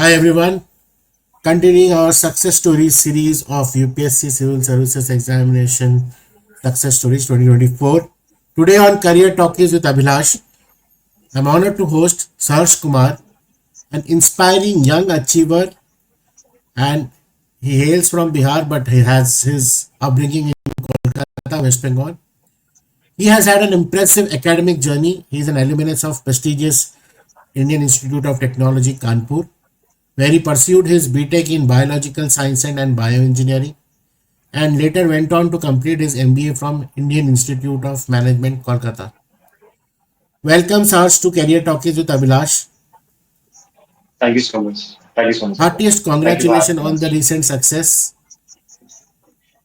Hi everyone, continuing our success stories series of UPSC Civil Services Examination Success Stories 2024. Today on Career Talkies with Abhilash, I'm honored to host Sarsh Kumar, an inspiring young achiever, and he hails from Bihar but he has his upbringing in Kolkata, West Bengal. He has had an impressive academic journey. He is an alumnus of prestigious Indian Institute of Technology, Kanpur, where he pursued his BTech in Biological Science and Bioengineering, and later went on to complete his MBA from Indian Institute of Management, Kolkata. Welcome, Sarge, to Career Talkies with Abhilash. Thank you so much. Thank you so much, Abhay. Heartiest Thank you for congratulations having on the us. recent success.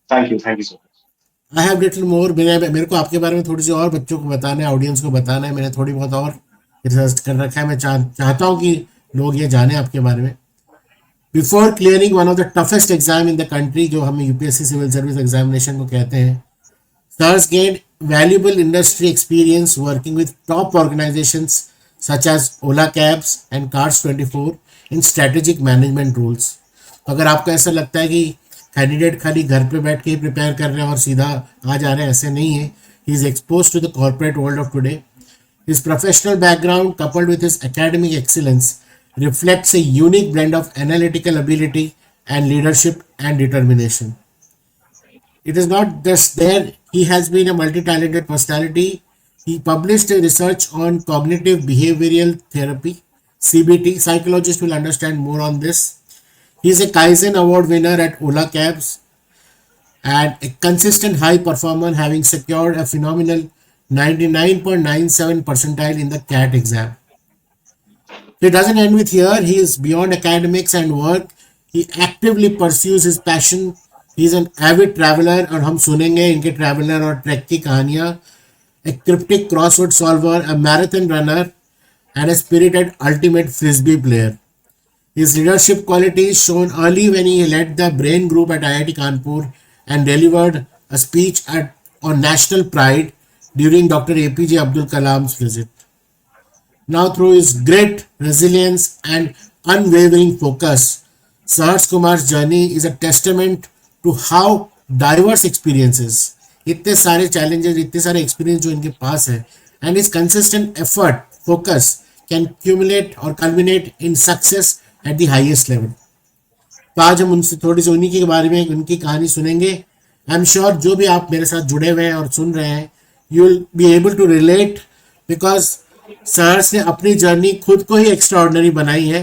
Thank you. Thank you so much. I have little more मेरे को आपके बारे में थोड़ी सी और बच्चों को बताना है, ऑडियंस को बताना है. मैंने थोड़ी बहुत और रिसर्च कर रखा है. मैं चाहता हूँ कि लोग ये जाने आपके बारे में. Before clearing one of the toughest exam in the country, जो हम यूपीएससी सिविल सर्विस एग्जामिनेशन को कहते हैं, Thus gained valuable industry experience working with top organizations such as Ola Cabs and Cars 24 in strategic management roles. तो अगर आपको ऐसा लगता है कि कैंडिडेट खाली घर पे बैठ के ही प्रिपेयर कर रहे हैं और सीधा आ जा रहे हैं, ऐसे नहीं है. He is expose to the corporate world of today. His professional background, coupled with his academic excellence, reflects a unique blend of analytical ability and leadership and determination. It is not just there, he has been a multi talented personality. He published a research on cognitive behavioral therapy, CBT. Psychologists will understand more on this. He is a Kaizen Award winner at Ola Cabs and a consistent high performer, having secured a phenomenal 99.97 percentile in the CAT exam. He doesn't end with here. He is beyond academics and work. He actively pursues his passion. He is an avid traveler और हम सुनेंगे इनके traveller और track की कहानियाँ. A cryptic crossword solver, a marathon runner, and a spirited ultimate frisbee player. His leadership qualities shown early when he led the Brain Group at IIT Kanpur and delivered a speech on national pride during Dr. APJ Abdul Kalam's visit. Now, through his grit, resilience, and unwavering focus, Sahas Kumar's journey is a testament to how diverse experiences, इतने सारे challenges, इतने सारे experience जो इनके पास है, and his consistent effort, focus can accumulate or culminate in success at the highest level. तो आज हम उनसे थोड़ी सी उन्हीं के बारे में उनकी कहानी सुनेंगे. आई एम श्योर जो भी आप मेरे साथ जुड़े हुए हैं और सुन रहे हैं, you will be able to relate, because Saharsh ने अपनी जर्नी खुद को ही एक्स्ट्राऑर्डिनरी बनाई है.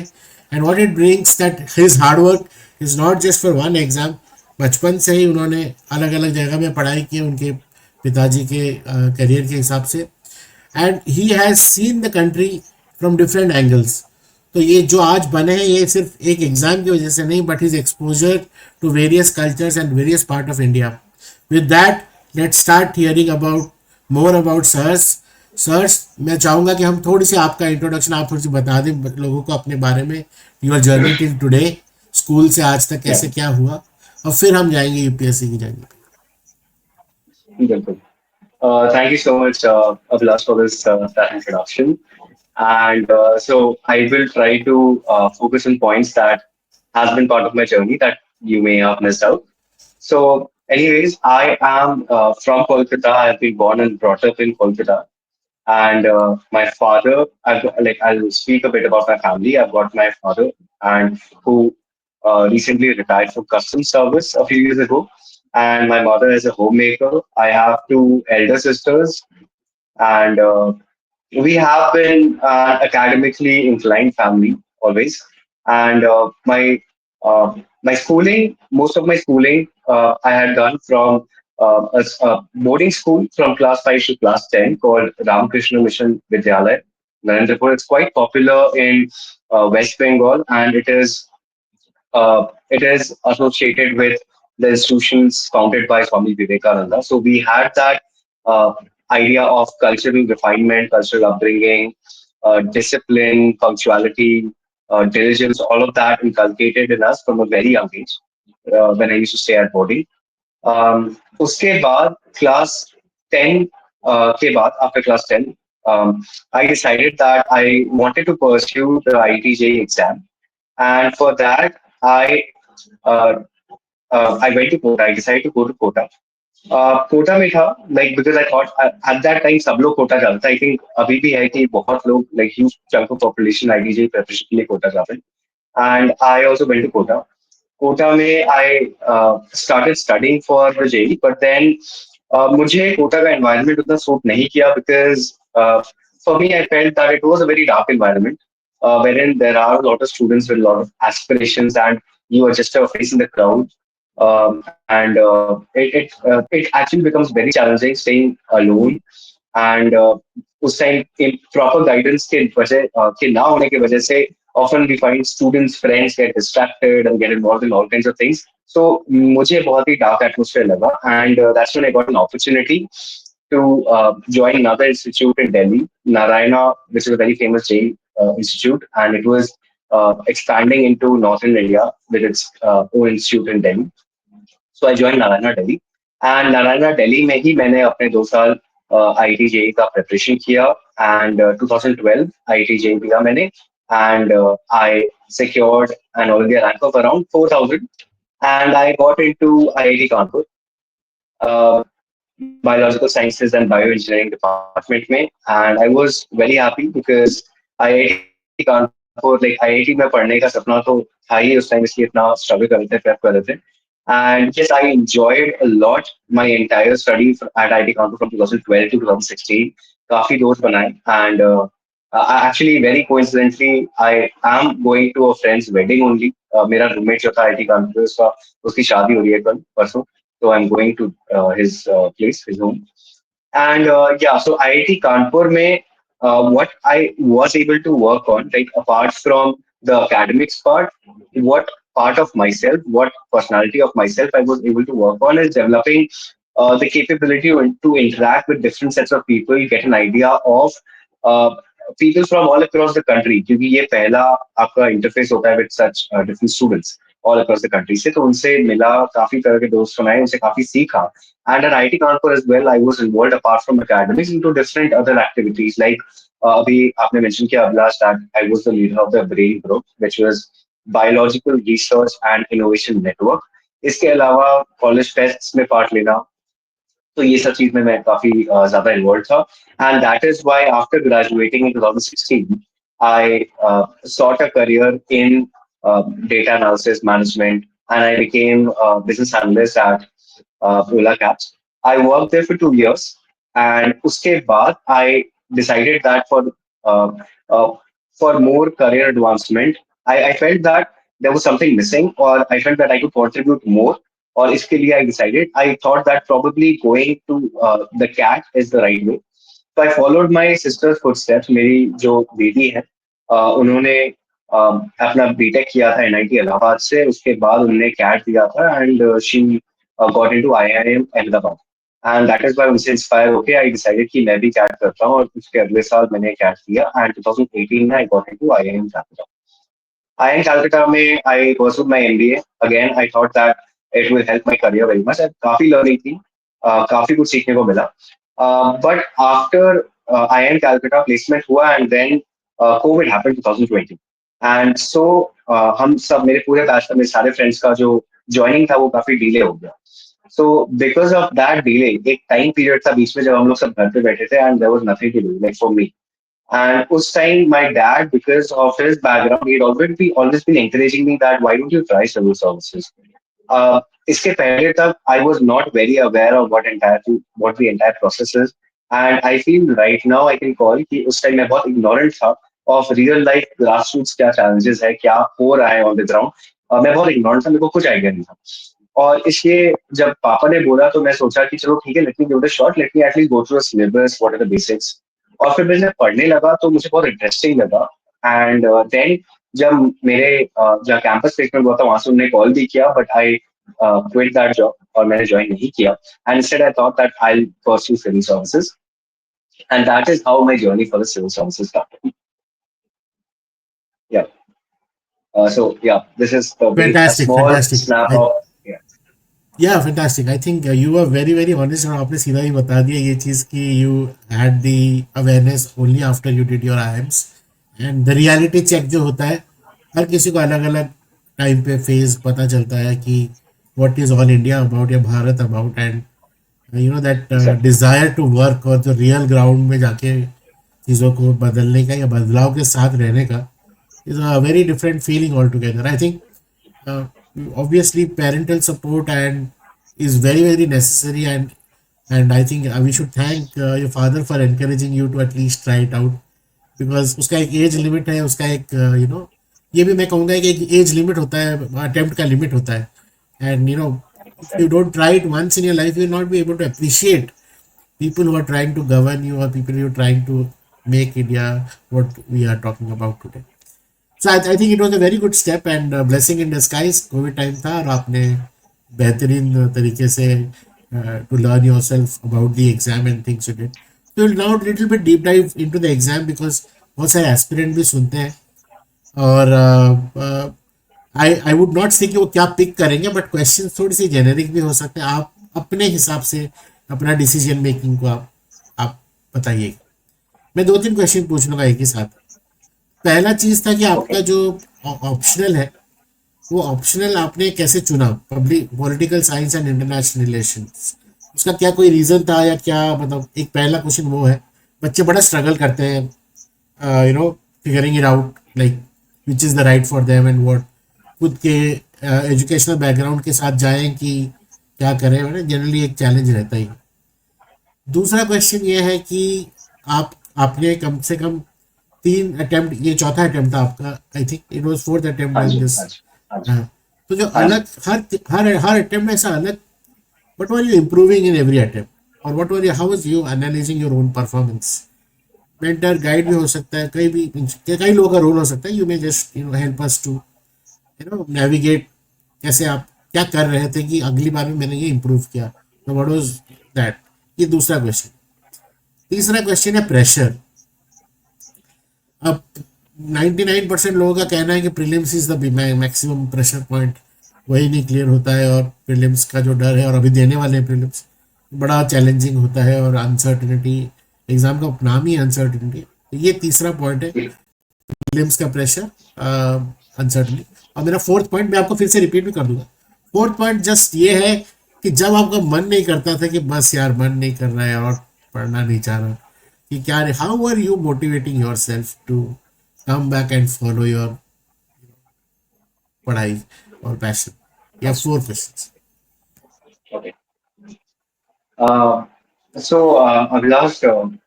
And what it brings that his hard work is not just for one exam. बचपन से ही उन्होंने अलग अलग जगह में पढ़ाई की उनके पिताजी के करियर के हिसाब से, and he has seen the country from different angles. तो ये जो आज बने हैं, ये सिर्फ एक एग्जाम की वजह से नहीं, but his exposure to various cultures and various part of India. With that, let's start hearing about more about sirs. Sirs, मैं चाहूंगा कि हम थोड़ी सी आपका इंट्रोडक्शन आप थोड़ी सी बता दें लोगों को अपने बारे में, your journey till today, school से आज तक Yeah. कैसे क्या हुआ, और फिर हम जाएंगे यूपीएससी की जर्नी पे. Welcome. Thank you so much, Abhilash, for that introduction. And so I will try to focus on points that has been part of my journey that you may have missed out. So, anyways, I am from Kolkata. I have been born and brought up in Kolkata. And my father, I'll speak a bit about my family. I've got my father, and who recently retired from customs service a few years ago, and my mother is a homemaker. I have two elder sisters, and we have been academically inclined family always. And my schooling, most of my schooling, I had done from a boarding school from class 5 to class 10 called Ramakrishna Mission Vidyalaya, Narendrapur. It's quite popular in West Bengal, and it is associated with the institutions founded by Swami Vivekananda. So we had that uh, idea of cultural refinement, cultural upbringing, discipline, punctuality, diligence, all of that inculcated in us from a very young age when I used to stay at boarding. उसके बाद class 10 के बाद after class 10 I decided that I wanted to pursue the IIT JEE exam, And for that, uh, I went to Kota. I decided to go to Kota. Kota में था like because I thought at that time सब लोग कोटा जाते थे I think अभी भी है कि बहुत लोग like huge chunk of population आईडीजे प्रिपरेशन के लिए कोटा जाते हैं and I also went to Kota Kota में I started studying for the JEE but then मुझे कोटा का एनवायरनमेंट उतना सूट नहीं किया because for me I felt that it was a very dark environment wherein there are a lot of students with a lot of aspirations and you are just a face in the crowd and it actually becomes very challenging staying alone and उस time proper guidance के वजह के ना होने की वजह से often we find students friends get distracted and get involved in all kinds of things so मुझे बहुत ही dark atmosphere लगा and that's when I got an opportunity to join another institute in Delhi, Narayana, which is a very famous Jain institute, and it was expanding into northern India with its own institute in Delhi. So I joined Narayana Delhi, and Narayana Delhi में ही मैंने अपने 2 साल IIT JEE का preparation किया and 2012 IIT JEE दिया मैंने and I secured an all India rank of around 4,000 and I got into IIT Kanpur. Uh, Biological Sciences and Bioengineering department में and I was very happy because IIT Kanpur like IIT में पढ़ने का सपना तो था ही उस टाइम इसलिए इतना स्ट्रगल कर रहे थे प्रेप कर रहे थे and yes I enjoyed a lot my entire study at IIT Kanpur from 2012 to 2016 काफी दोस्त बनाए and actually very coincidentally I am going to a friend's wedding only मेरा roommate जो था IIT कानपुर उसकी शादी हो रही है कल परसों so I'm going to his place, his home. And yeah, so IIT Kanpur mein, what I was able to work on, like apart from the academics part, what part of myself, what personality of myself I was able to work on is developing the capability to interact with different sets of people, get an idea of uh, people from all across the country. क्योंकि ये पहला आपका interface होता है with such different students all across the country से तो उनसे मिला काफी तरह के दोस्त बनाए उनसे काफी सीखा and at IIT Kanpur as well, I was involved apart from academics into different other activities. Like अभी आपने mentioned किया Abhilash that I was the leader of the BRAIN group, which was Biological Research and Innovation Network. इसके अलावा college fests में part लेना तो ये सब चीज में मैं काफी ज्यादा इन्वॉल्व था and that is why after graduating in 2016 I sought a career in data analysis management and I became a business analyst at Ola Cabs. I worked there for 2 years and uske baad I decided that uh, uh, for more career advancement I felt that there was something missing or I felt that I could contribute more और इसके लिए I decided I thought that probably going to the CAT is the right way. So I followed my sister's footsteps. मेरी जो दीदी है उन्होंने अपना BTech किया था एनआईटी इलाहाबाद से उसके बाद उन्होंने कैट दिया था and she got into IIM Ahmedabad and that is why उनसे इंस्पायर होके आई डिसाइडेड कि मैं भी कैट करता हूँ और उसके अगले साल मैंने कैट दिया एंड 2018 में I got into IIM Calcutta. IIM Calcutta में I pursued my MBA. Again, I thought that it will help my career very much. काफी learning थी, काफी कुछ सीखने को मिला. But after IIM Calcutta placement हुआ and then COVID happened 2020. And so हम सब मेरे पूरे बैच का मेरे सारे फ्रेंड्स का जो ज्वाइनिंग था वो काफी डिले हो गया. So because of that delay, एक टाइम पीरियड था बीच में जब हम लोग सब घर पे बैठे थे and there was nothing to do like for me. And उस time, my dad, because of his background, he'd always been encouraging me that why don't you try civil services? इसके पहले तक I was not very aware of what the entire process is, and I feel right now I can call कि उस time मैं बहुत ignorant था of real life grassroots क्या challenges है क्या हो रहा है on the ground. मैं बहुत ignorant था मेरे को कुछ idea नहीं था. और इसलिए जब पापा ने बोला तो मैं सोचा कि चलो ठीक है let me give it a shot, let me at least go through a syllabus, what are the basics. और फिर मैं जब पढ़ने लगा तो मुझे बहुत इंटरेस्टिंग लगा एंड देन जब मेरे जहाँ कैंपस प्लेसमेंट हुआ था वहां से उन्होंने कॉल भी किया but I quit that job और मैंने ज्वाइन नहीं किया and instead I thought that I will pursue civil services and that is how my journey for the civil services started. Yeah so yeah this is probably a Fantastic, small fantastic. snap of yeah. Yeah, fantastic. I think you were very, very honest और आपने सीधा ही बता दिया ये चीज़ कि you had the awareness only after you did your IIMs and the reality check जो होता है हर किसी को अलग अलग टाइम पे फेज पता चलता है कि what is all India about या Bharat about, and you know that Exactly. Desire to work और जो रियल ग्राउंड में जाके चीज़ों को बदलने का या बदलाव के साथ रहने का is a very different feeling all together. I think obviously parental support and is very very necessary, and I think we should thank your father for encouraging you to at least try it out, because उसका एक age limit है, उसका एक you know ये भी मैं कहूँगा कि एक एज लिमिट होता है, अटेम्प्ट का लिमिट होता है, and you know if you Exactly. Don't try it once in your life you will not be able to appreciate people who are trying to govern you or people who are trying to make India what we are talking about today. So I think it was a very good step and blessing in disguise. Covid time था और आपने बेहतरीन तरीके से to learn yourself about the exam and things you did. So we'll now little bit deep dive into the exam because बहुत सारे aspirant भी सुनते हैं, और आई वुड नॉट से कि वो क्या पिक करेंगे, बट क्वेश्चन थोड़ी सी जेनेरिक भी हो सकते हैं। आप अपने हिसाब से अपना डिसीजन मेकिंग को आप बताइए। मैं दो तीन क्वेश्चन पूछ लूंगा एक ही साथ। पहला चीज था कि आपका Okay. जो ऑप्शनल है वो ऑप्शनल आपने कैसे चुना, public political science and international relations, उसका क्या कोई रीजन था या क्या, मतलब एक पहला क्वेश्चन वो है। बच्चे बड़ा स्ट्रगल करते हैं you know figuring it out like which is the right for them and what, खुद के एजुकेशनल बैकग्राउंड के साथ जाएं कि क्या करें, जनरली एक चैलेंज रहता ही है। दूसरा क्वेश्चन ये है कि आपने कम से कम तीन अटेम्प्ट, ये चौथा अटेम्प्ट था आपका, I think it was fourth attempt हाँ इन जी, दिस। हाँ जी, हाँ जी, हाँ, तो जो हाँ जी। अलग हर हर अटेम्प्ट में ऐसा अलग, what were you improving in every attempt, और what were you, how was you analyzing your own performance? Mentor guide भी हो सकता है, कई लोगों का रोल हो सकता है, you may just you know help us to you know navigate कैसे आप क्या कर रहे थे कि अगली बार में मैंने ये इम्प्रूव किया, तो व्हाट वाज दैट। ये दूसरा क्वेश्चन। तीसरा क्वेश्चन है प्रेशर। अब 99% लोगों का कहना है कि prelims is the maximum pressure point, वही नहीं क्लियर होता है, और प्रीलिम्स का जो डर है, और अभी देने वाले हैं प्रीलिम्स, बड़ा चैलेंजिंग होता है, और अनसर्टिनिटी, एग्जाम का नाम ही अनसर्टिनिटी। तो ये तीसरा पॉइंट है, प्रीलिम्स का प्रेशर, अनसर्टिनिटी। और मेरा फोर्थ पॉइंट मैं आपको फिर से रिपीट भी कर दूंगा। फोर्थ पॉइंट जस्ट ये है कि जब आपका मन नहीं करता था कि बस यार मन नहीं कर रहा है और पढ़ना नहीं चाह रहा, कि क्या, how are you motivating your self to come back and follow your पढ़ाई और passion. Yeah four questions. Okay. Uh, Abhilash,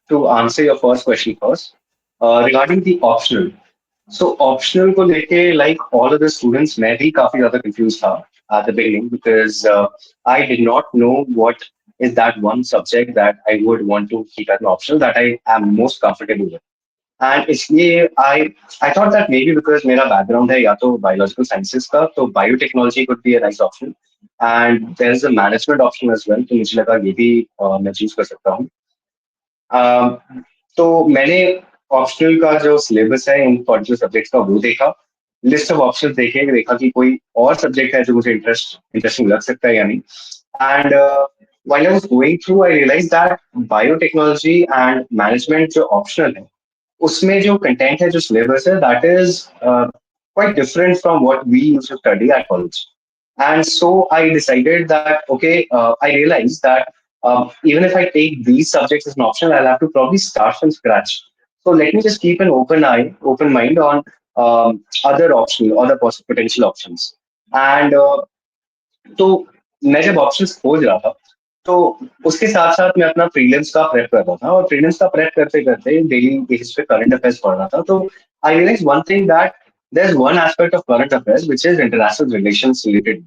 to answer your first question first, regarding the optional. So optional को लेके like all other students, मैं भी काफी ज़्यादा confused था at the beginning because I did not know what is that one subject that I would want to keep as an optional that I am most comfortable with. And इसलिए I thought that may be because मेरा background है या तो biological sciences का, तो biotechnology could be a nice option and there is a management option as well, तो मुझे लगा ये भी मैं चूज कर सकता हूँ। तो मैंने ऑप्शनल का जो सिलेबस है इन पर्टिकुलर सब्जेक्ट्स का वो देखा, लिस्ट ऑफ ऑप्शन देखे, देखा कि कोई और सब्जेक्ट है जो मुझे इंटरेस्टिंग लग सकता है या नहीं। And while I was going through, I realized that biotechnology and management जो optional है उसमें जो कंटेंट है, जो सिलेबस है, that is quite different from what we used to study at college. And so I decided that, okay, I realized that even if I take these subjects as an option, I'll have to probably start from scratch. So let me just keep an open mind on other optional, other potential options. And तो मैं जब options खोज रहा था, तो उसके साथ साथ मैं अपना प्रीलिम्स का प्रेप कर रहा था, और प्रीलिम्स का प्रेप करते करते डेली बेसिस पे करंट अफेयर्स पढ़ रहा था। तो I realise one thing that there is one aspect of current affairs which is international relations related,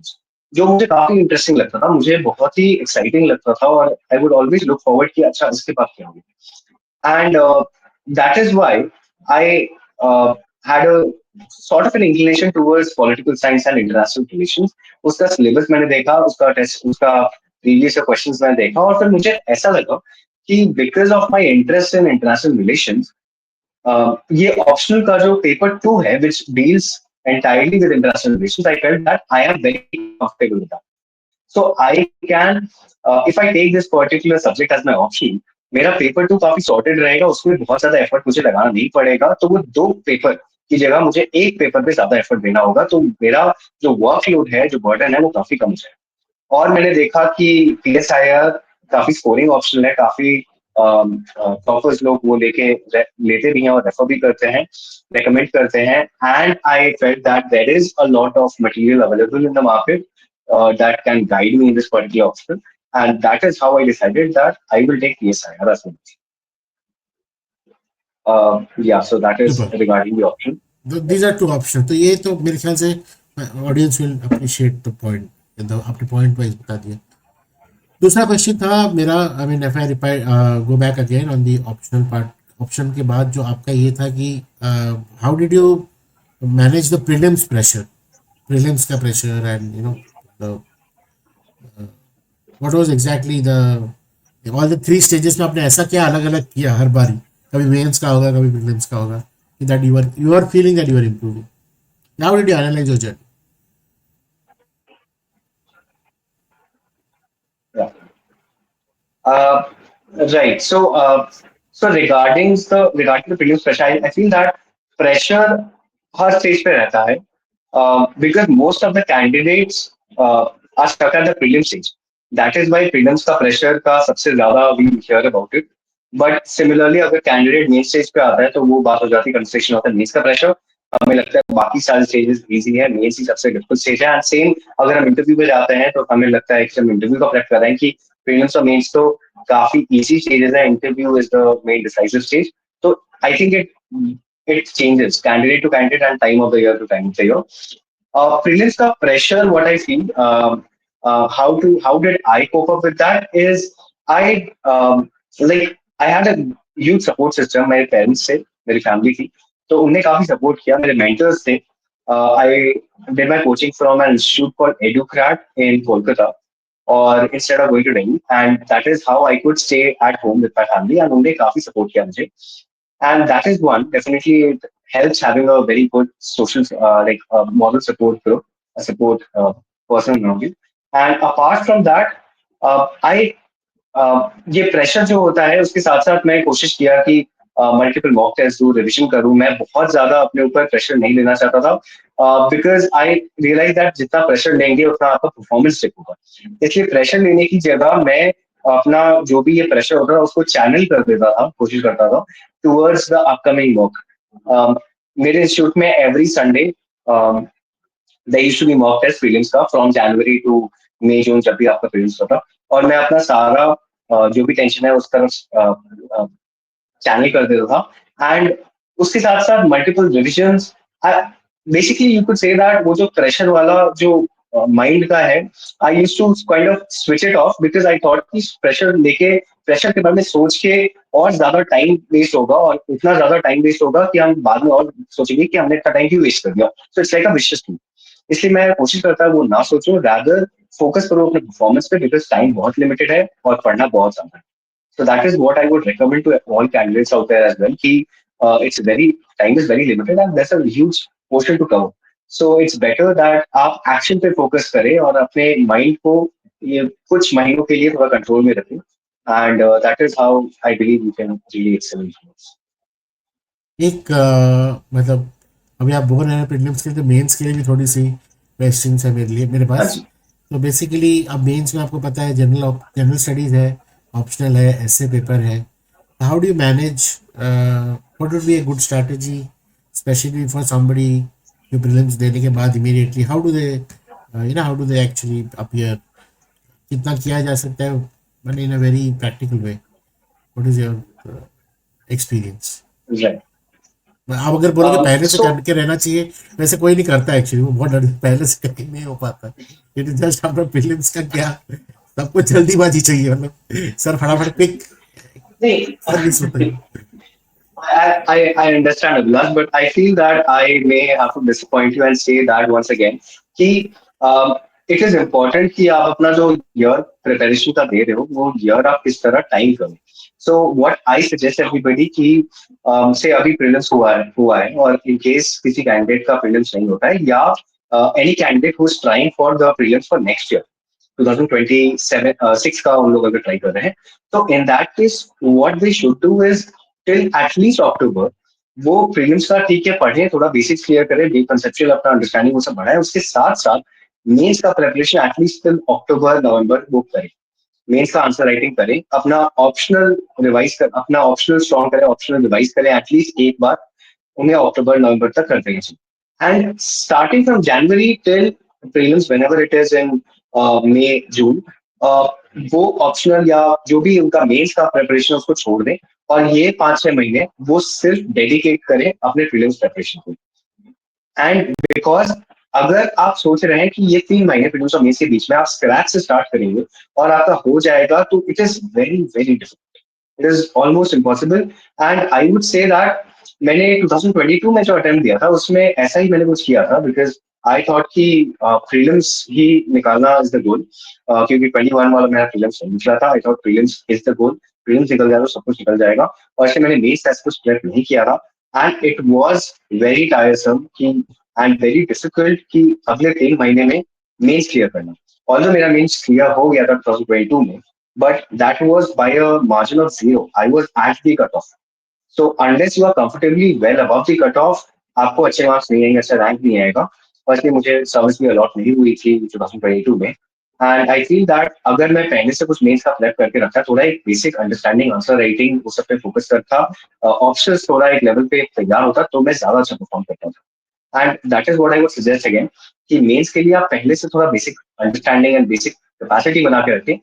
जो मुझे काफी इंटरेस्टिंग लगता था, मुझे बहुत ही एक्साइटिंग लगता था, और I would always look forward कि अच्छा इसके पास क्या होगा। And that is why I had a sort of an inclination towards political science and international relations. उसका सिलेबस मैंने देखा, उसका टेस्ट, उसका प्रीवियस क्वेश्चंस मैंने देखा, और फिर मुझे ऐसा लगा कि because of my interest in international relations, ये ऑप्शनल का जो पेपर 2 है which deals entirely with international relations, I felt that I am very comfortable with that. So I can, if I take this particular subject as my option, मेरा paper 2 काफी sorted रहेगा, उसमें बहुत ज्यादा effort मुझे लगाना नहीं पड़ेगा, तो वो दो पेपर की जगह मुझे एक पेपर पे ज्यादा एफर्ट देना होगा, तो मेरा जो वर्कलोड है, जो बर्डन है, वो काफी कम हो जाएगा। और मैंने देखा कि पीएसआईआर काफी स्कोरिंग ऑप्शन है, काफी टॉपर्स लोग वो लेते भी हैं और रेफर भी करते हैं, रेकमेंड करते हैं। And I felt that there is a lot of material available in the market that can guide me in this particular option, and that is how I decided that I will take PSIR as well. Yeah, so that is super. regarding the option. These are two option, तो ये तो मेरे ख्याल से audience will appreciate the point, आपने point wise बता दिया। दूसरा क्वेश्चन था मेरा, I mean if I reply go back again on the optional part, option के बाद जो आपका ये था कि how did you manage the prelims pressure, prelims का pressure, and you know what was exactly the all the three stages में आपने ऐसा क्या अलग अलग किया हर बारी, कभी मेंस का होगा कभी प्रीलिम्स का होगा, कि that you are feeling that you are improving, how did you analyse your journey? Yeah. Uh, right. So regarding the previous pressure, I feel that pressure her stage पे रहता है, because most of the candidates are stuck at the prelim stage. That is why prelims का pressure का सबसे ज्यादा we hear about it. But similarly, अगर candidate main stage पे आता है तो वो बात हो जाती है, कंसिडरेशन होता है मेंस का pressure। हमें लगता है बाकी सारे स्टेजेस इजी है, मेंस ही सबसे डिफिकल्ट स्टेज है। एंड सेम अगर हम इंटरव्यू पे जाते हैं तो हमें लगता है कि हम इंटरव्यू का प्रेप कर रहे हैं कि प्रीलिम्स और मेंस तो काफी इजी स्टेजेस है, interview is the main decisive stage. तो I think it changes candidate to candidate and time of the year to time of the year. Prelims ka pressure, what I feel, how did I cope up with that is I like I had a huge support system, मेरे parents से, मेरी family थी, तो उनने काफी support किया, मेरे mentors थे। I did my coaching from an institute called Educrat in Kolkata, or instead of going to Delhi, and that is how I could stay at home with my family, and उन्होंने काफी support किया मुझे। And that is one, definitely it helps having a very good social like moral support group, a support person around you। And apart from that, I ये pressure जो होता है उसके साथ साथ मैं कोशिश किया कि मल्टीपल मॉक टेस्ट दूं, रिविजन करूं। मैं बहुत ज्यादा अपने ऊपर प्रेशर नहीं लेना चाहता था, बिकॉज आई रियलाइज दैट जितना प्रेशर लेंगे उतना आपका परफॉर्मेंस डिप होगा। इसलिए प्रेशर लेने की जगह मैं अपना जो भी ये प्रेशर होता था उसको चैनल कर देता था, कोशिश करता था टूवर्ड्स द अपकमिंग मॉक। मेरे इंस्टीट्यूट में every Sunday there used to be mock test prelims का from January to May June, जब भी आपका prelims होता, और मैं अपना सारा जो भी टेंशन है उस तरफ चैनल कर देता था। एंड उसके साथ साथ multiple revisions, basically you could say that वो जो प्रेशर वाला जो माइंड का है, I used to kind of switch it off, because I thought कि प्रेशर के बारे में सोच के और ज्यादा टाइम वेस्ट होगा, और उतना ज्यादा टाइम वेस्ट होगा कि हम बाद में और सोचेंगे कि हमने इतना टाइम क्यों वेस्ट कर दिया। So it's like a vicious thing. इसलिए मैं कोशिश करता हूँ वो ना सोचूं, रैदर फोकस करो अपने परफॉर्मेंस पे, बिकॉज टाइम बहुत लिमिटेड है और पढ़ना बहुत ज्यादा है। So that is what I would recommend to all candidates out there as well. Ki, time is very limited and there's a huge portion to cover. So it's better that आप action पे focus करें और अपने mind को ये कुछ महीनों के लिए थोड़ा control में रखें। And that is how I believe you can really excel in sports. एक मतलब अभी आप बोल रहे हैं प्रीलिम्स के लिए, तो मेंस के लिए भी थोड़ी सी क्वेश्चन है मेरे लिए, मेरे हाँ पास। जी। तो बेसिकली अब मेंस में आपको पता है जनरल स्टडीज़ है, ऑप्शनल है, ऐसे पेपर है। How do you manage, what would be a good strategy specially for somebody जो प्रीलिम्स देने के बाद immediately how do they how do they actually appear, कितना किया जा सकता है, मैंने in a very practical way, what is your experience? Right. आप अगर बोलोगे पहले से So करके रहना चाहिए, वैसे कोई नहीं करता एक्चुअली, वो बहुत डर पहले से करके नहीं हो पाता। It is just after prelims का क्या, सबको जल्दीबाजी चाहिए, मतलब सर फटाफट पिक, नहीं, सर्विस बताइए। I understand, Abhilash, but I feel that I may have to disappoint you and say that once again कि it is important कि आप अपना जो year preparation का दे रहे हो वो year आप किस तरह time करो। So what I suggest everybody कि से अभी prelims हुआ है और in case किसी candidate का prelims नहीं होता है, या any candidate who is trying for the prelims for next year 2027 6 का उन लोग अगर ट्राई कर रहे हैं, तो in that case what they should do is till at least October, वो प्रीलिम्स का ठीक है पढ़े, थोड़ा बेसिक्स क्लियर करें, डीप कंसेप्चुअल अपना अंडरस्टैंडिंग वो सब बढ़ाए, उसके साथ साथ मेंस का प्रिपरेशन एटलीस्ट टिल अक्टूबर नवंबर वो करें, मेंस का आंसर राइटिंग करें, अपना ऑप्शनल रिवाइज कर, अपना ऑप्शनल स्ट्रॉन्ग करें, ऑप्शनल रिवाइज करें एटलीस्ट एक बार, उन्हें अक्टूबर नवंबर तक कर देंगे। And starting from January till prelims whenever it is in May June, वो ऑप्शनल या जो भी उनका मेंस का प्रिपरेशन उसको छोड़ दें, और ये 5-6 महीने वो सिर्फ डेडिकेट करें अपने प्रीलिम्स प्रिपरेशन को। एंड बिकॉज अगर आप सोच रहे हैं कि ये 3 महीने प्रीलिम्स और मेंस के बीच में आप स्क्रैच से स्टार्ट करेंगे और आपका हो जाएगा, तो it is very very difficult, it is almost impossible. And I would say that मैंने 2022 में जो अटेम्प्ट दिया था उसमें ऐसा ही मैंने कुछ किया था, बिकॉज आई थॉट कि प्रीलिम्स ही निकालना इज द गोल, क्योंकि 21 वाला मेरा प्रीलिम्स निकला था, I thought prelims is the goal, prelims निकल जाएगा तो सब कुछ निकल जाएगा, और इसलिए मैंने मेंस टेस्ट कुछ क्लियर नहीं किया था। एंड इट वाज वेरी टायरसम कि एंड वेरी डिफिकल्ट कि अगले 3 महीने में मेंस क्लियर करना। ऑल्दो मेरा मेंस क्लियर हो गया था 2022 में, but that was by a margin of zero. I was at the cutoff. So unless you are comfortably well above the cutoff, आपको अच्छे मार्क्स नहीं आएंगे, अच्छा रैंक नहीं आएगा, और इसलिए मुझे सर्विस भी अलॉट नहीं हुई थी 2022 में। एंड आई फील दैट अगर मैं पहले से कुछ मेंस का प्रेप करके रखता, थोड़ा एक बेसिक अंडरस्टैंडिंग, आंसर राइटिंग, उस सब पे फोकस करता, ऑप्शंस थोड़ा एक लेवल पे तैयार होता, तो मैं ज्यादा अच्छा परफॉर्म करता था। And that is what I would suggest again, कि मेंस के लिए आप पहले से थोड़ा basic understanding and basic capacity बना के रखें,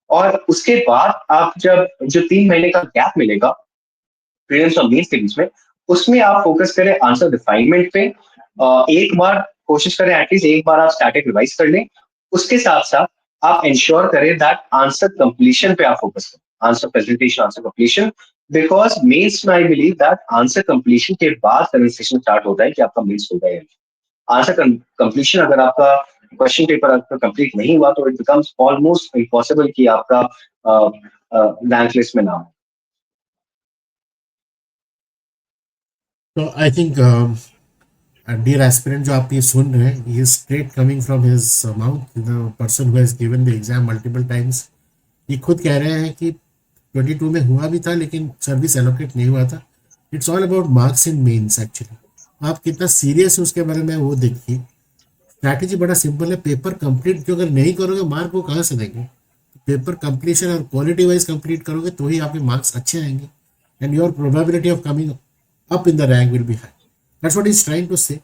और उसके बाद आप जब जो 3 महीने का गैप मिलेगा प्रीलिम्स और मेंस के बीच में, उसमें आप फोकस करें आंसर रिफाइनमेंट पे। एक बार कोशिश करें, एटलीस्ट एक बार आप स्टैटिक रिवाइज कर लें, उसके साथ साथ आप इंश्योर करें दैट आंसर कंप्लीशन पे आप फोकस करें, answer presentation, answer completion, because mains में I believe that answer completion के बाद कन्वर्सेशन स्टार्ट होता है कि आपका मेंस होगा या नहीं। आंसर कंप्लीशन अगर आपका क्वेश्चन पेपर आपका कंप्लीट नहीं हुआ, तो इट बिकम्स ऑलमोस्ट इम्पॉसिबल कि आपका रैंक लिस्ट में नाम हो। तो आई थिंक डियर एस्पिरेंट जो आप ये सुन रहे हैं, ये straight coming from his mouth, the person who has given the exam multiple times. ये खुद कह रहे हैं कि 22 में हुआ भी था लेकिन सर्विस एलोकेट नहीं हुआ था। It's all about marks in mains actually. आप कितना सीरियस है उसके बारे में वो देखिए। स्ट्रैटेजी बड़ा सिंपल है, पेपर कंप्लीट जो अगर नहीं करोगे मार्क वो कहाँ से देंगे। पेपर कंप्लीशन और क्वालिटी वाइज कंप्लीट करोगे तो ही आपके मार्क्स अच्छे आएंगे, and your probability of coming up in the rank will be high. That's what is trying to say.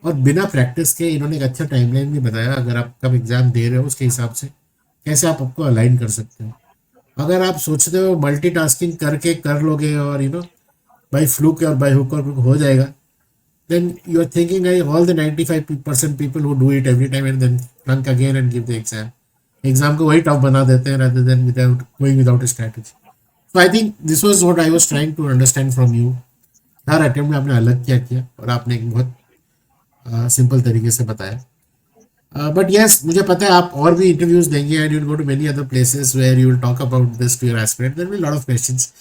और बिना प्रैक्टिस के इन्होंने एक अच्छा टाइमलाइन भी बताया, अगर आप कब एग्जाम दे रहे हो उसके हिसाब से कैसे आप आपको अलाइन कर सकते हो। अगर आप सोचते हो मल्टीटास्किंग करके कर लोगे और बाई फ्लूक और बाई हुक और हो जाएगा, then you are thinking like all the 95% people who do it every time and then flunk again and give the exam. Exam को वही टफ बना देते हैं rather than without going without a strategy. So I think this was what I was trying to understand from you. Her attempt में आपने अलग क्या किया और आपने एक बहुत सिंपल तरीके से बताया। बट यस, मुझे पता है आप और भी इंटरव्यूज देंगे and you will go to many other places where you will talk about this to your aspirant. There will lot of questions.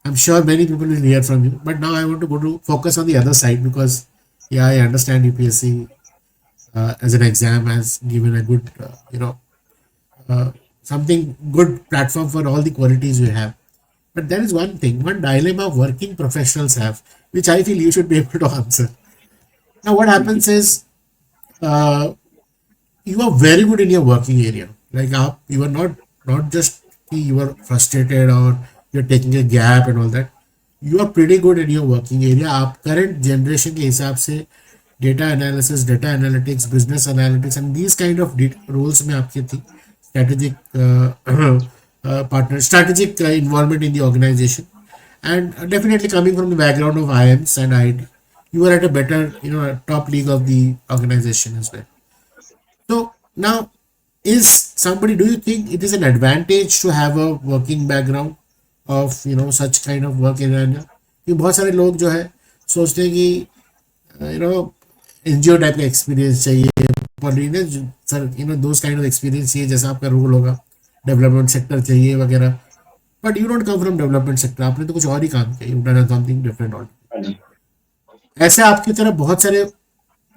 I'm sure many people will hear from you, but now I want to go to focus on the other side because, yeah, I understand UPSC as an exam has given a good, something good platform for all the qualities you have. But there is one thing, one dilemma working professionals have, which I feel you should be able to answer. Now, what happens is uh, you are very good in your working area. Like you are not just you are frustrated or you're taking a gap and all that. You are pretty good in your working area. आप current generation के हिसाब से data analysis, data analytics, business analytics and these kind of roles में आपकी थी strategic partner, strategic involvement in the organization, and definitely coming from the background of IMs and IT, you are at a better, top league of the organization as well. So now, is somebody? Do you think it is an advantage to have a working background of such kind of work area? कि बहुत सारे लोग जो है सोचते हैं कि NGO type का एक्सपीरियंस चाहिए, sir those kind of experience चाहिए जैसा आपका रोल होगा, डेवलपमेंट सेक्टर चाहिए वगैरह। But you don't come from development sector, आपने तो कुछ और ही काम किया, you done something different all. हाँ जी। ऐसे आपकी तरफ बहुत सारे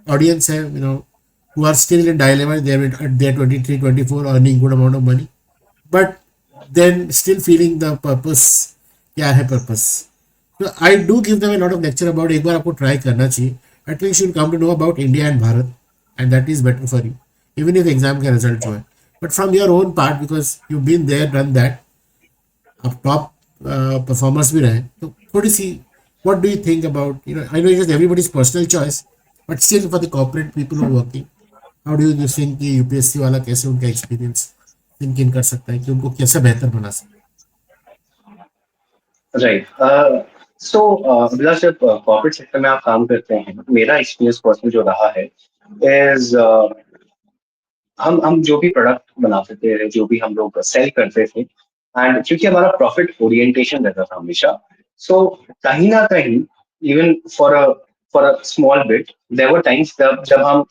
ऑडियंस है, who are still in dilemma. They're 23, 24, earning good amount of money, but then still feeling the purpose. क्या है purpose? तो I do give them a lot of lecture about एक बार आपको ट्राई करना चाहिए, at least you come to know about India and Bharat, and that is better for you, even if exam का result जो है, but from your own part because you been there done that, आप top performers भी रहे, तो थोड़ी सी what do you think about, I know it's everybody's personal choice, but still for the corporate people who are working, how do you think कि UPSC वाला कैसे उनका एक्सपीरियंस थिंक इन कर सकता है कि उनको कैसे बेहतर बना सकता राइट। सो अभिलाष, जब कॉर्पोरेट सेक्टर में आप काम करते हैं, मेरा एक्सपीरियंस पर्सनल जो रहा है इज, हम जो भी प्रोडक्ट बनाते थे, जो भी हम लोग सेल करते थे, एंड क्योंकि हमारा प्रॉफिट ओरिएंटेशन रहता था हमेशा, सो कहीं ना कहीं, even for a small bit, there were times जब जब हम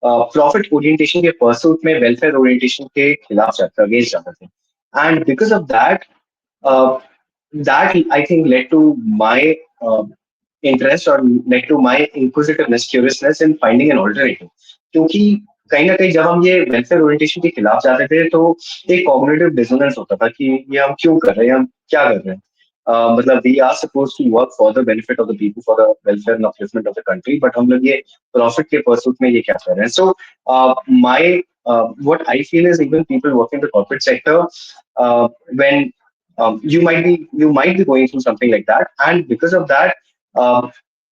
प्रॉफिट ओरिएंटेशन के परसूट में वेलफेयर ओरिएंटेशन के खिलाफ जाते अगेंस्ट जाते थे, and because of that, uh, that I think led to my interest, or led to my inquisitiveness, curiousness in finding an alternative. क्योंकि कहीं ना कहीं जब हम ये वेलफेयर ओरिएंटेशन के खिलाफ जाते थे, तो एक कॉग्निटिव डिसोनेंस होता था कि ये हम क्यों कर रहे हैं, हम क्या कर रहे हैं। मतलब we are suppose to work for the benefit of the people, for the welfare and upliftment of the country, but हम लोग ये प्रॉफिट के परसूट में ये क्या कर रहे हैं। सो माई what I feel is, even people working in the corporate sector, when you might be going through something like that, and because of that,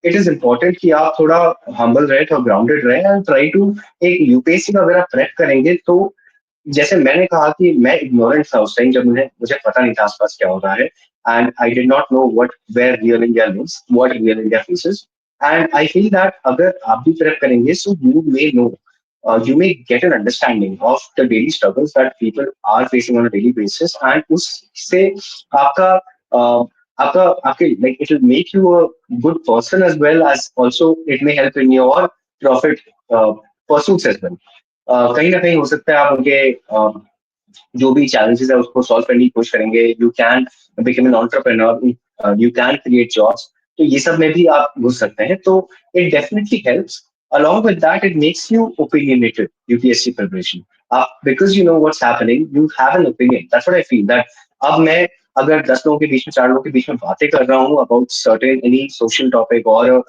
it is important कि आप थोड़ा humble रहे, थोड़ा grounded रहे, and try to, एक UPSC का अगर आप क्रैक करेंगे, तो जैसे मैंने कहा कि मैं इग्नोरेंट था उस टाइम, जब मुझे पता नहीं था आसपास क्या हो रहा है, and I did not know what where real India lives, what real India faces, and I feel that अगर आप भी क्रैक करेंगे, so you may know, you may get an understanding of the daily struggles that people are facing on a daily basis, and उससे आपका आपका आपके, like, it will make you a good person, as well as also it may help in your profit pursuits as well. कहीं ना कहीं हो सकता है आप उनके जो भी challenges है उसको solve करने की कोशिश करेंगे, you can become an entrepreneur, you can create jobs, तो ये सब में भी आप घुस सकते हैं, तो it definitely helps. Along with that, it makes you opinionated, UPSC preparation. Because you know what's happening, you have an opinion. That's what I feel. That अब मैं अगर 10 लोगों के बीच में, 4 लोगों के बीच में बातें कर रहा हूँ about certain any social topic, or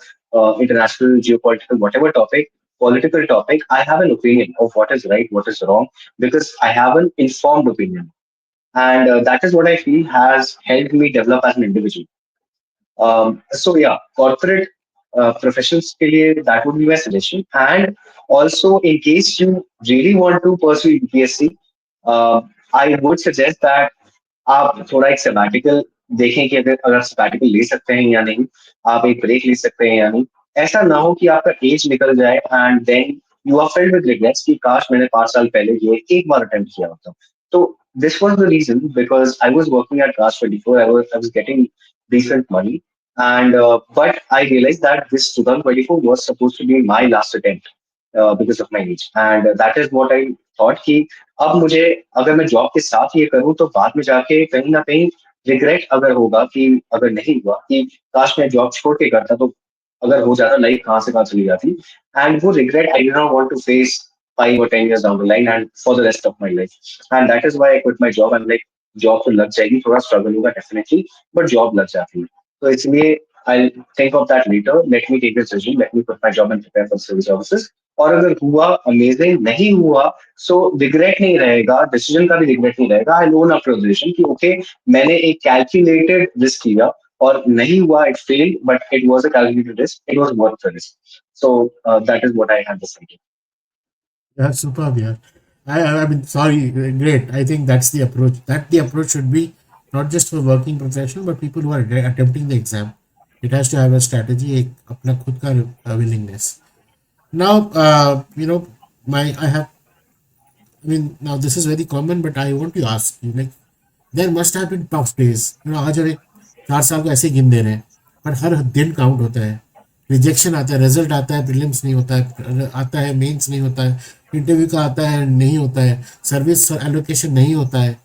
international geopolitical whatever topic, political topic, I have an opinion of what is right, what is wrong, because I have an informed opinion, and that is what I feel has helped me develop as an individual. So yeah, corporate professions के लिए, that would be my suggestion. And also, in case you really want to pursue UPSC, I would suggest that आप थोड़ा एक sabbatical देखें कि अगर sabbatical ले सकते हैं या नहीं, आप एक ब्रेक ले सकते हैं या नहीं। ऐसा ना हो कि आपका एज निकल जाए and then you are filled with regrets कि काश मैंने 5 साल पहले ये एक बार अटेम्प्ट किया होता। तो this was the reason, because I was working at Class 24, I was getting decent money, and but I realized that this 2024 was supposed to be my last attempt, because of my age, and that is what I thought कि अब मुझे, अगर मैं job के साथ ये करूं, तो बाद में जाके कहीं ना कहीं रिग्रेट अगर होगा कि अगर नहीं हुआ, कि काश मैं जॉब छोड़ के करता, तो अगर हो जाता, लाइफ कहाँ से कहाँ चली जाती, एंड वो regret I did not want to face 5 or 10 years down the line and for the rest of my life. And that is why I quit my job. I'm like, job तो लग जाएगी, थोड़ा struggle होगा definitely, but job लग जाती है। तो इसलिए I think of that later, let me take this decision, let me quit my job and prepare for civil services. और अगर हुआ, अमेजिंग, नहीं हुआ, सो रिग्रेट नहीं रहेगा, डिसीजन का भी रिग्रेट नहीं रहेगा। आई लोन आफ्टर डिसीजन कि ओके, मैंने एक कैलकुलेटेड रिस्क लिया, और नहीं हुआ, it failed, but it was a calculated risk, it was worth the risk. So that is what I have decided. है? Superb, yeah. I mean, sorry, great. I think that's the approach. That the approach should be not just for working professional, but people who are attempting the exam. It has to have a strategy, एक अपना खुद का willingness. Now, I have, I mean, now this is very common, but I want to ask you, like, there must have been tough days. आज हम एक 4 साल को ऐसे ही गिन दे रहे हैं, पर हर दिन काउंट होता है, रिजेक्शन आता है, रिजल्ट आता है, प्रीलिम्स नहीं होता है, आता है मेंस नहीं होता है, इंटरव्यू का आता है नहीं होता है, सर्विस एलोकेशन नहीं होता है,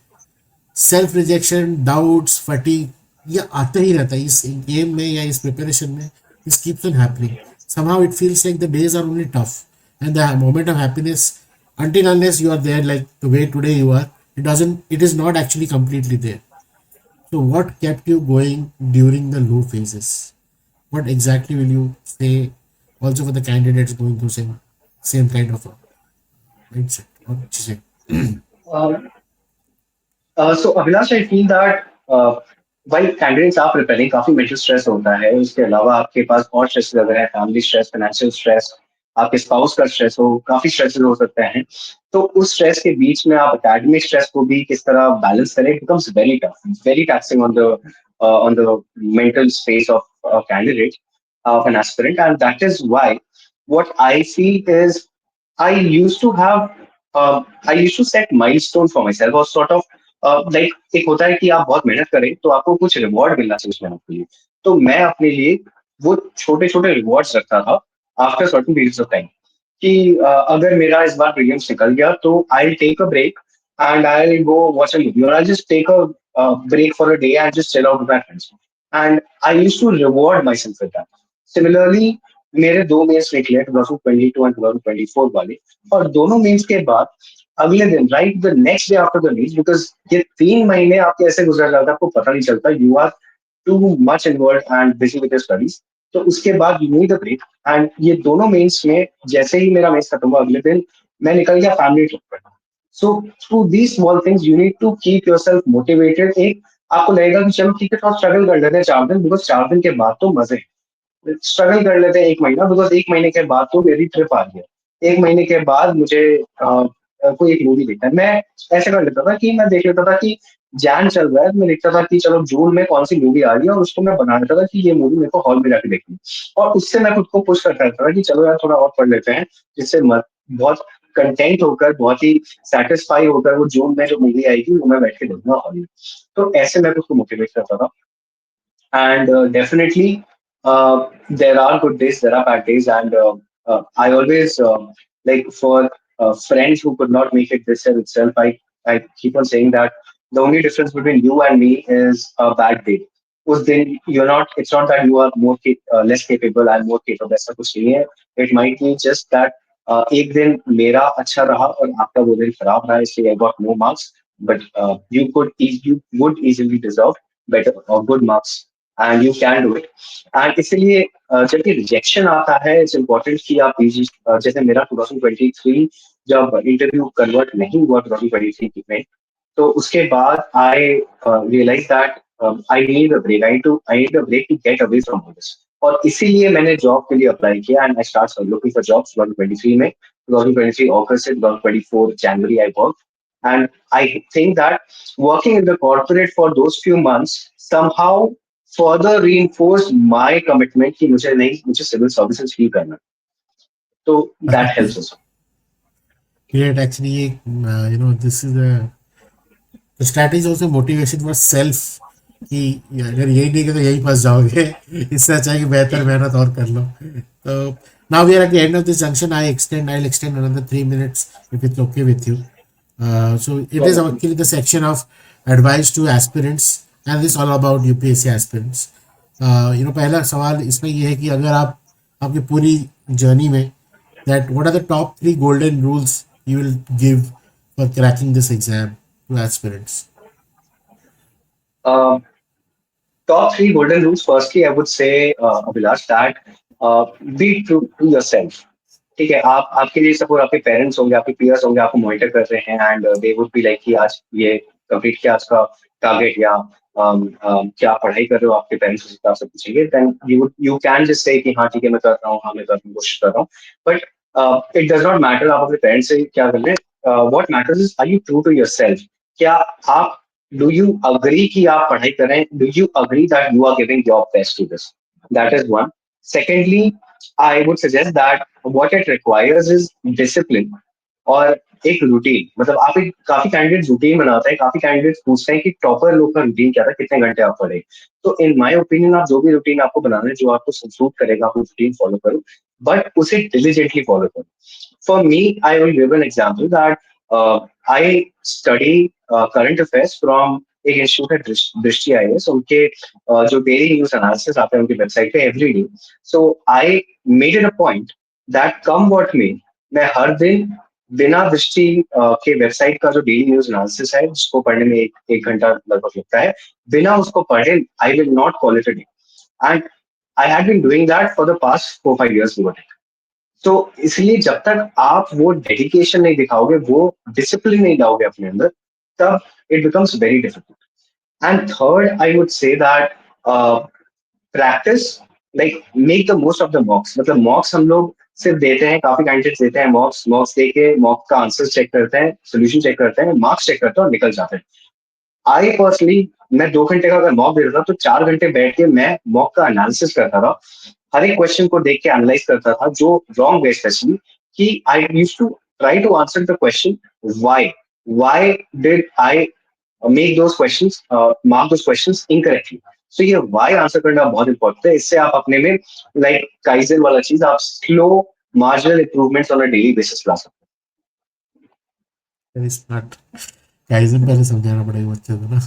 सेल्फ रिजेक्शन, डाउट्स, फटीग, ये आता ही रहता है इस गेम में या इस प्रिपरेशन में. This keeps on happening. somehow it feels like the days are only tough, and the moment of happiness, until unless you are there like the way today you are, it is not actually completely there. So what kept you going during the low phases? What exactly will you say also for the candidates going through same kind of a mindset or say? Um, so Abhilash, I feel that while candidates are preparing, काफी mental stress होता है. उसके अलावा आपके पास और stress लग रहा है, फैमिली स्ट्रेस, फाइनेंशियल स्ट्रेस, आपके स्पाउस का स्ट्रेस हो, काफी स्ट्रेसेस हो सकते हैं. तो उस स्ट्रेस के बीच में आप एकेडमिक स्ट्रेस को भी किस तरह बैलेंस करें, it becomes very taxing on the mental space of a candidate, of an aspirant, and that is why what I feel is I used to have I used to set milestone for myself और sort of like एक होता है कि आप बहुत मेहनत करें तो आपको कुछ रिवॉर्ड मिलना चाहिए उस मेहनत के लिए. तो मैं अपने लिए वो छोटे छोटे रिवॉर्ड्स रखता था after certain periods of time कि अगर मेरा इस बार प्रीलिम्स निकल गया तो I take a break and I go watch a movie और I just take a break for a day and just chill out with my friends and I used to reward my self with that. Similarly मेरे दो mains निकले 2022 and 2024 वाले और दोनों mains के बाद अगले दिन right the next day after the meet because ये 3 महीने आपके ऐसे गुजर जाता है आपको पता नहीं चलता you are too much involve and busy with studies. तो उसके बाद you need a break and ये दोनों मेंस में जैसे ही मेरा मेंस खत्म हुआ अगले दिन मैं निकल गया फैमिली ट्रिप पर. So through these small things you need to keep your self motivated. एक आपको लगेगा कि चलो ठीक है थोड़ा स्ट्रगल कर लेते हैं 4 दिन बिकॉज 4 दिन के बाद तो मजे स्ट्रगल कर लेते हैं 1 महीना बिकॉज 1 महीने के बाद तो मेरी ट्रिप आ गई है. 1 महीने के बाद मुझे कोई एक मूवी देखना है. मैं ऐसे कर लेता था कि मैं देख लेता था कि जैन चल रहा है तो मैं देखता था कि चलो जून में कौन सी मूवी आ रही है और उसको मैं बना लेता था कि ये मूवी मेरे को हॉल में जाके देखनी है. और उससे मैं खुद को पुश करता रहता था कि चलो यार थोड़ा और पढ़ लेते हैं जिससे बहुत कंटेंट होकर बहुत ही सेटिस्फाई होकर वो जून में जो मूवी आएगी वो मैं बैठ के देखूंगा हॉल में. तो ऐसे मैं खुद को मोटिवेट करता था. And definitely, there are good days, there are bad days, and I always like for friends who could not make it this year itself. I keep on saying that the only difference between you and me is a bad day. उस दिन you're not. It's not that you are less capable and more capable. ऐसा कुछ नहीं है. It might be just that एक दिन मेरा अच्छा रहा और आपका वो दिन खराब रहा इसलिए I got no marks. But you would easily deserve better or good marks and you can do it. And इसलिए जब ये रिजेक्शन आता है इट्स इम्पोर्टेंट कि आप जैसे मेरा 2023 जब इंटरव्यू कन्वर्ट नहीं हुआ 2023 में तो उसके बाद I realise that I need a break I need a break to get away from this. और इसीलिए मैंने जॉब के लिए अप्लाई किया and I start looking for jobs 2023 में 2023 अगस्त से 2024 जनवरी I work. And I think that working in the corporate for those few months somehow further reinforced my commitment कि मुझे नहीं मुझे सिविल सर्विसेज ही करना. तो that helps us. Great. Actually, this is the strategy also motivation for self कि अगर यही नहीं किया तो यही फंस जाओगे. इससे अच्छा है कि बेहतर मेहनत और कर लो. तो now we are at the end of this junction. I'll extend another 3 minutes if it's okay with you. So it is Wonderful. actually the section of advice to aspirants and this all about UPSC aspirants. पहला सवाल इसमें ये है कि अगर आप आपकी पूरी जर्नी में that what are the top 3 golden rules you will give for cracking this exam to aspirants? Um, Top three golden rules. Firstly, I would say, Abhilash, that be true to yourself. ठीक है आप आपके लिए suppose आपके parents होंगे आपके peers होंगे आपको मॉनिटर कर रहे हैं and they would be like कि आज ये कंप्लीट किया आज का टारगेट या क्या पढ़ाई कर रहे हो आपके पेरेंट्स उस हिसाब से पूछेंगे then you can just say कि हाँ ठीक है मैं कर रहा हूँ हाँ मैं कर रहा हूँ कोशिश कर रहा हूँ. But it does not matter आप अपने पेरेंट्स से क्या कर रहे हैं. What matters is are you true to yourself. क्या आप डू यू अग्री कि आप पढ़ाई करें do you agree that you are giving your best to this. That is one. Secondly, I would suggest that what it requires is discipline और एक routine. मतलब आप एक काफी कैंडिडेट रूटीन बनाते हैं काफी कैंडिडेट पूछते हैं कि टॉपर लोग का रूटीन क्या था कितने घंटे आप पढ़े. तो इन माय ओपिनियन आप जो भी रूटीन आपको बनाना है जो आपको सूट करेगा आप रूटीन फॉलो करो बट उसे डिलीजेंटली फॉलो करो. For me, I will give an example that I study current affairs from एक इंस्टीट्यूट है दृष्टि आईएएस उनके जो डेली न्यूज एनालिसिस आते हैं उनकी वेबसाइट पे every day. So I made it a point that come what मे मैं हर दिन बिना दृष्टि के वेबसाइट का जो डेली न्यूज एनालिसिस है, जिसको पढ़ने में एक घंटा लगभग लगता है, बिना उसको पढ़े I will not call it a day. And I have been doing that for the past 4-5 years. तो इसलिए जब तक आप वो डेडिकेशन नहीं दिखाओगे, वो डिसिप्लिन नहीं लाओगे अपने अंदर, तब it becomes very difficult. And third, I would say that practice, like make the most of the मॉक्स. मतलब मॉक्स हम लोग सिर्फ देते हैं, काफी कैंडिडेट्स देते हैं मॉक्स, मॉक्स दे के मॉक का आंसर चेक करते हैं, सोल्यूशन चेक करते हैं, मार्क्स चेक करते हैं और निकल जाते हैं. आई पर्सनली, मैं 2 घंटे का अगर मॉक दे रहा था तो 4 घंटे बैठ के मैं मॉक का एनालिसिस करता था, हर एक क्वेश्चन को देख के एनालाइज करता था, जो रॉन्ग वे स्पेशली, कि I use to try to answer the question why did I make those questions, mark those questions incorrectly. So ये व्हाई आंसर करना बहुत इंपॉर्टेंट है. इससे आप अपने में, लाइक काइजन वाला चीज, आप slow marginal improvements on a daily basis ला सकते वेरी स्मार्ट. काइजन पहले समझाना पड़ेगा बच्चे को ना. हैं.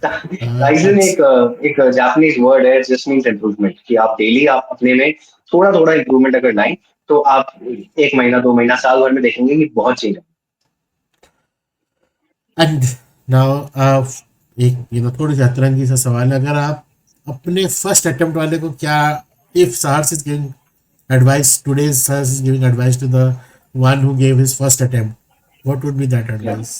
काइजन अच्छा. एक जापानीज वर्ड है, जस्ट मीन्स इम्प्रूवमेंट, कि आप डेली आप अपने में थोड़ा थोड़ा इंप्रूवमेंट अगर लाएं, तो आप 1 महीना 2 महीना साल भर में देखेंगे कि बहुत चेंज है. एंड नाउ एक थोड़ी सी अतरंगी सा सवाल है. अगर आप अपने फर्स्ट अटेम्प्ट वाले को क्या, इफ सहर्ष इज गिविंग advice today, सहर्ष is giving advice to the one who gave his first attempt, what would be that Yeah. advice?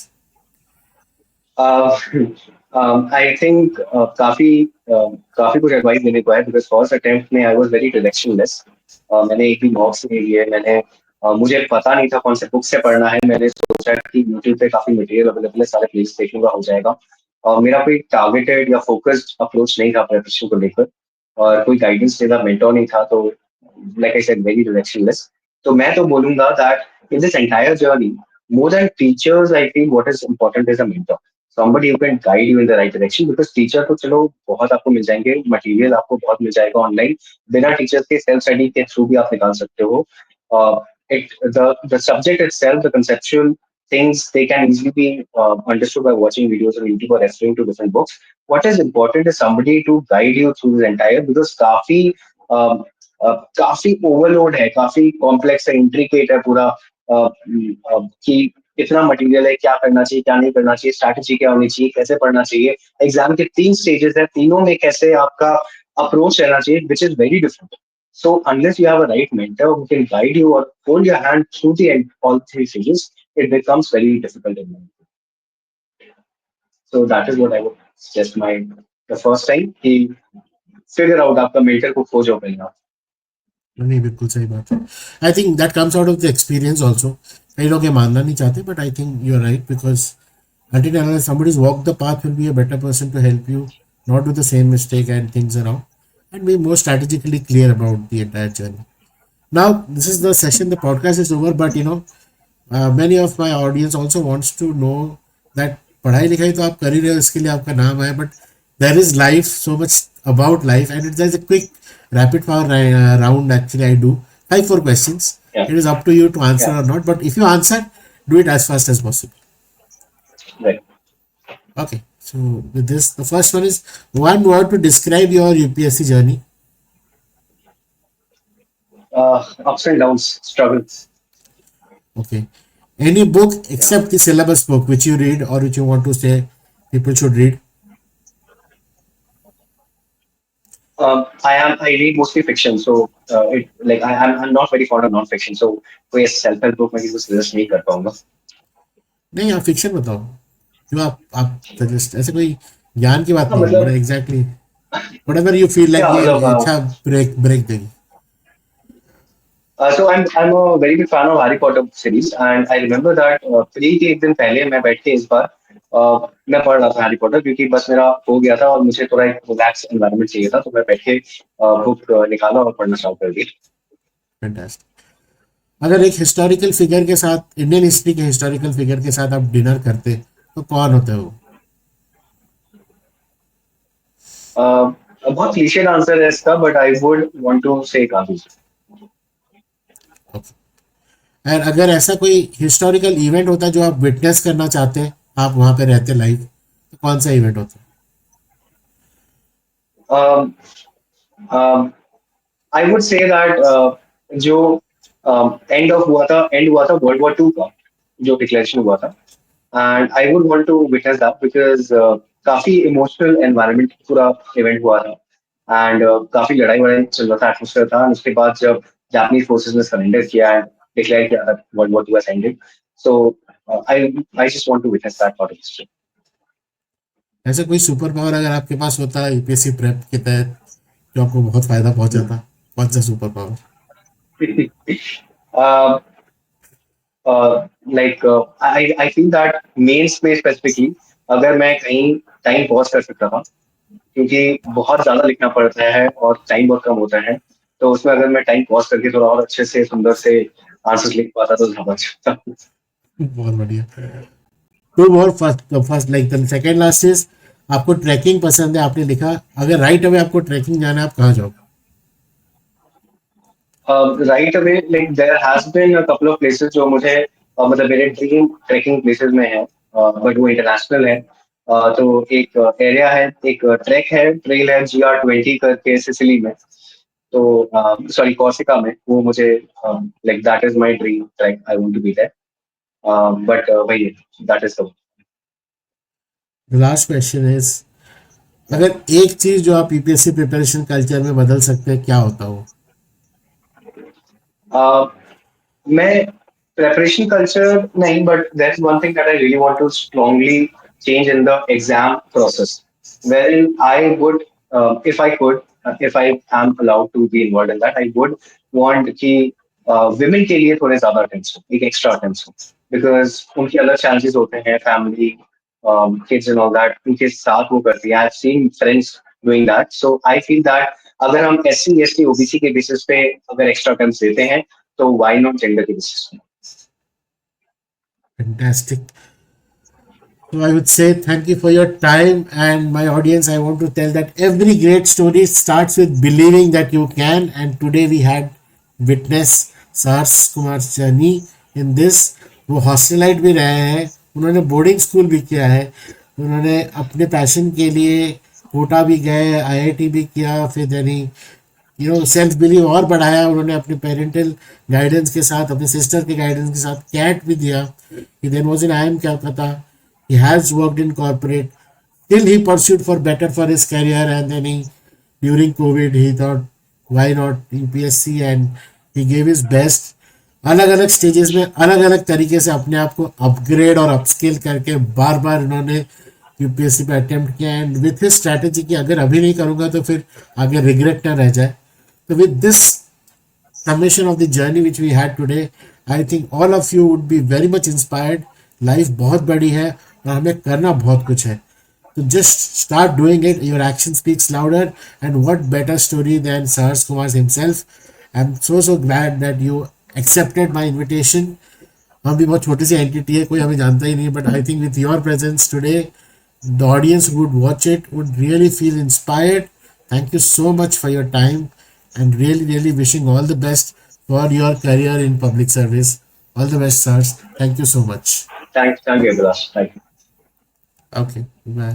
I think काफी कुछ एडवाइस देने को है, बिकॉज फर्स्ट अटेम्प्ट में आई वाज वेरी डायरेक्शनलेस. मैंने एक भी नोट्स नहीं लिए. मुझे पता नहीं था कौन से बुक से पढ़ना है. मैंने सोचा कि यूट्यूब पे काफी मटेरियल अवेलेबल है, सारे प्लेस देखूंगा, हो जाएगा. मेरा कोई टारगेटेड या फोकस्ड अप्रोच नहीं था प्रिपरेशन को लेकर, और कोई गाइडेंस देना मेंटोर नहीं था. तो like I said, very directionless. तो मैं तो बोलूंगा that in this entire journey, more than teachers, I feel what is important is a mentor. Somebody who can guide you in the right direction. Because teacher तो चलो बहुत आपको मिल जाएंगे, material आपको बहुत मिल जाएगा ऑनलाइन. बिना टीचर्स के सेल्फ स्टडी के थ्रू भी आप निकाल सकते हो. The subject itself, the conceptual things, they can easily be understood by watching videos on YouTube or referring to different books. What is important is somebody to guide you through this entire, because um, काफी overload है, काफी complex है, intricate है पूरा. कि कितना material है, क्या करना चाहिए, क्या नहीं करना चाहिए, स्ट्रैटेजी क्या होनी चाहिए, कैसे पढ़ना चाहिए. एग्जाम के 3 स्टेजेस है, तीनों में कैसे आपका अप्रोच रहना चाहिए, which is very different. So unless you have a right mentor who can guide you और hold your hand through the all 3 stages, it becomes very difficult in life. So that is what I would suggest my the first time कि figure out आपका mentor को खोजो पहले आप. नहीं, बिल्कुल सही बात है. I think that comes out of the experience also. कई लोग ये मानना नहीं चाहते, but I think you are right, because until and unless somebody's walked the path will be a better person to help you not do the same mistake and things around and be more strategically clear about the entire journey. Now this is the session, the podcast is over, but many of my audience also wants to know that पढ़ाई लिखाई तो आप कर ही रहे हो, इसके लिए आपका नाम है, but there is life, so much about life, and it is a quick rapid fire round. Actually, I do 5-4 questions. Yeah, It is up to you to answer yeah, or not, but if you answer, do it as fast as possible. right. Okay, so with this, the first one is one word to describe your UPSC journey. Ups and downs, struggles. Okay, any book Yeah. except the syllabus book which you read or which you want to say people should read. I read mostly fiction, so it like I'm not very fond of non-fiction. So कोई self help book मैं किसी को suggest नहीं कर पाऊंगा. नहीं, आप fiction बताओ जो आप सजेस्ट, ऐसे कोई ज्ञान की बात हाँ नहीं है, बड़ा मतलब exactly whatever you feel like क्या मतलब ये अच्छा ब्रेक ब्रेक देगी. so I'm a very big fan of Harry Potter series, and I remember that pre के एक दिन पहले मैं बैठ के इस बार मैं पढ़ रहा था हैरी पॉटर, क्योंकि बस मेरा हो गया था और मुझे थोड़ा एक रिलैक्स एनवायरनमेंट चाहिए था, तो मैं बैठ के बुक निकाला और पढ़ना स्टार्ट कर दिया. फैंटास्टिक. अगर एक हिस्टोरिकल फिगर के साथ, इंडियन हिस्ट्री के हिस्टोरिकल फिगर के साथ आप डिनर करते तो कौन होते हो? बहुत क्लीशेड आंसर है इसका, but I would want to say Gandhi. और अगर ऐसा कोई हिस्टोरिकल इवेंट होता जो आप विटनेस करना चाहते हैं, आप वहां पे रहते लाइव, तो कौन सा इवेंट होता? आई वुड से दैट जो एंड हुआ था वर्ल्ड वॉर 2 का, जो डिक्लेरेशन हुआ था। And I would want to witness that because काफी इमोशनल एनवायरनमेंट पूरा इवेंट हुआ था। एंड काफी लड़ाई वड़ाई चल रहा था, एटमोसफेयर था। And उसके बाद जब जापानीज फोर्सेस ने सरेंडर किया है, डिक्लेयर किया था world war 2 has ended. So I just want to witness that part of history. ऐसा कोई सुपर पावर अगर आपके पास होता है यूपीएससी प्रेप के तहत जो आपको बहुत फायदा पहुंचाता, कौन सा super power? uh, I feel that mains में स्पेसिफिकली अगर मैं कहीं टाइम पॉज कर सकता था, क्योंकि बहुत ज्यादा लिखना पड़ता है और टाइम बहुत कम होता है, तो उसमें अगर मैं टाइम पॉज करके थोड़ा और अच्छे से सुंदर से आंसर्स लिख पाता तो ज्यादा अच्छा होता। बहुत बढ़िया। तो और first first like the second last is, आपको ट्रैकिंग पसंद है, आपने लिखा अगर राइट अवे आपको ट्रैकिंग जाना है, आप कहाँ जाओगे? Right away like there has been a couple of places जो मुझे मतलब मेरे ड्रीम ट्रैकिंग प्लेसेस में है, बट वो इंटरनेशनल है। तो एक एरिया है, एक ट्रैक है, ट्रेल है GR20 करके सिसिली में। तो सॉरी कॉर्सिका में, वो मुझे like that is my dream track, I want to be there. But वही that is the last question is, अगर एक चीज जो आप यूपीएससी प्रिपरेशन कल्चर में बदल सकते हैं, क्या होता हो? मैं preparation culture नहीं, but there's one thing that I really want to strongly change in the exam process, wherein I would, if I could, if I am allowed to be involved in that, I would want कि women के लिए थोड़े ज्यादा attempts हो, एक extra attempts हो, because उनके अलग challenges होते हैं, family, kids and all that, उनके साथ वो करती है। I've seen friends doing that, so I feel that अगर हम SC ST OBC के बेसिस पे अगर एक्स्ट्रा attempts देते हैं, तो why not gender के basis पे? Fantastic. So I would say thank you for your time, and my audience, I want to tell that every great story starts with believing that you can. And today we had witness Sars Kumar's journey in this. वो हॉस्टलाइट भी रहे हैं, उन्होंने boarding school भी किया है, उन्होंने अपने पैशन के लिए कोटा भी गए, आईआईटी भी किया, फिर यानी सेल्फ बिलीव और बढ़ाया उन्होंने अपने पेरेंटल गाइडेंस के साथ, अपने सिस्टर के गाइडेंस के साथ। कैट भी दिया, ही then was in IIM Calcutta, he has worked in corporate, till he pursued for better for his career, and then he during COVID he thought why not UPSC, and he gave his best। अलग अलग stages में अलग अलग तरीके से अपने आप को अपग्रेड और अपस्किल करके बार बार इन्होंने यूपीएससी पे अटेम्प्ट किया, एंड विथ हिज स्ट्रैटेजी कि अगर अभी नहीं करूंगा तो फिर आगे रिग्रेट ना रह जाए। So with this summation of the journey which we had today, I think all of you would be very much inspired. Life बहुत बड़ी है और हमें करना बहुत कुछ है, तो just start doing it. Your action speaks louder, and what better story than Sahas Kumar himself. I'm so glad that you accepted my invitation. हम भी बहुत छोटी सी एंटिटी है, कोई हमें जानता ही नहीं, but I think with your presence today the audience would watch it, would really feel inspired. Thank you so much for your time, and really wishing all the best for your career in public service. All the best, sirs. Thank you so much. Thank you, Abhilash. Thank you. Okay, bye.